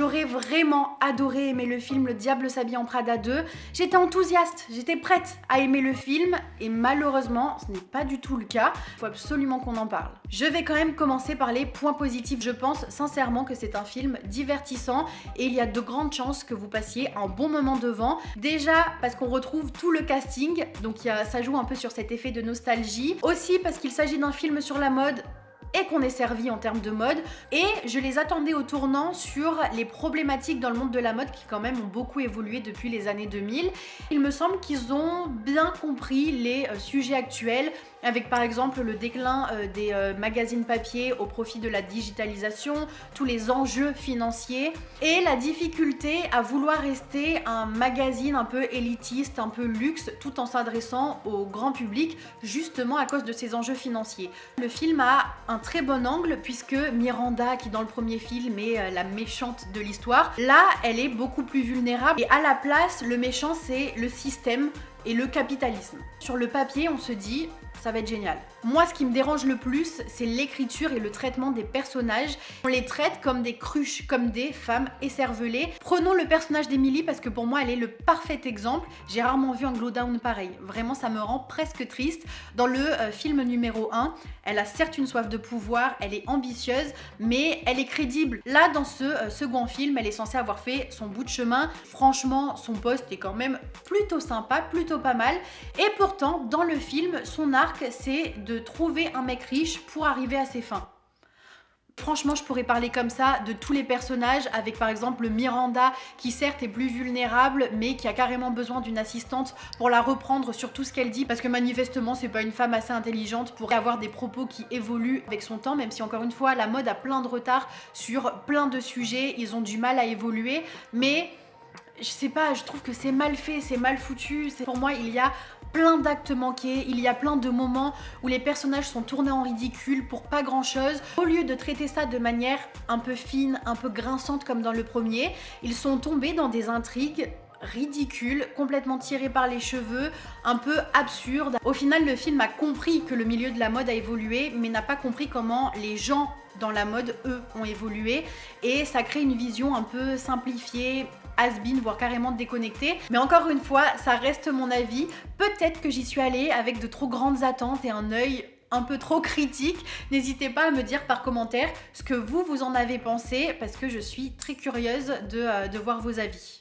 J'aurais vraiment adoré aimer le film Le Diable s'habille en Prada 2. J'étais enthousiaste, j'étais prête à aimer le film et malheureusement, ce n'est pas du tout le cas. Il faut absolument qu'on en parle. Je vais quand même commencer par les points positifs. Je pense sincèrement que c'est un film divertissant et il y a de grandes chances que vous passiez un bon moment devant. Déjà parce qu'on retrouve tout le casting, donc ça joue un peu sur cet effet de nostalgie. Aussi parce qu'il s'agit d'un film sur la mode et qu'on est servi en termes de mode. Et je les attendais au tournant sur les problématiques dans le monde de la mode qui quand même ont beaucoup évolué depuis les années 2000. Il me semble qu'ils ont bien compris les sujets actuels, avec par exemple le déclin des magazines papier au profit de la digitalisation, tous les enjeux financiers et la difficulté à vouloir rester un magazine un peu élitiste, un peu luxe, tout en s'adressant au grand public, justement à cause de ces enjeux financiers. Le film a un très bon angle puisque Miranda, qui dans le premier film est la méchante de l'histoire, là elle est beaucoup plus vulnérable et à la place le méchant c'est le système et le capitalisme. Sur le papier on se dit ça va être génial. Moi, ce qui me dérange le plus, c'est l'écriture et le traitement des personnages. On les traite comme des cruches, comme des femmes écervelées. Prenons le personnage d'Emily parce que pour moi, elle est le parfait exemple. J'ai rarement vu un glowdown pareil. Vraiment, ça me rend presque triste. Dans le film numéro 1, elle a certes une soif de pouvoir, elle est ambitieuse, mais elle est crédible. Là, dans ce second film, elle est censée avoir fait son bout de chemin. Franchement, son poste est quand même plutôt sympa, plutôt pas mal. Et pourtant, dans le film, son arc, c'est de trouver un mec riche pour arriver à ses fins. Franchement, je pourrais parler comme ça de tous les personnages, avec par exemple Miranda qui certes est plus vulnérable mais qui a carrément besoin d'une assistante pour la reprendre sur tout ce qu'elle dit parce que manifestement c'est pas une femme assez intelligente pour avoir des propos qui évoluent avec son temps, même si encore une fois la mode a plein de retard sur plein de sujets, ils ont du mal à évoluer, mais je sais pas, je trouve que c'est mal fait, c'est mal foutu. Pour moi, il y a plein d'actes manqués, il y a plein de moments où les personnages sont tournés en ridicule pour pas grand chose. Au lieu de traiter ça de manière un peu fine, un peu grinçante comme dans le premier, ils sont tombés dans des intrigues ridicules, complètement tirées par les cheveux, un peu absurdes. Au final, le film a compris que le milieu de la mode a évolué, mais n'a pas compris comment les gens dans la mode, eux, ont évolué. Et ça crée une vision un peu simplifiée, has-been, voire carrément déconnecté. Mais encore une fois, ça reste mon avis. Peut-être que j'y suis allée avec de trop grandes attentes et un œil un peu trop critique. N'hésitez pas à me dire par commentaire ce que vous en avez pensé parce que je suis très curieuse de voir vos avis.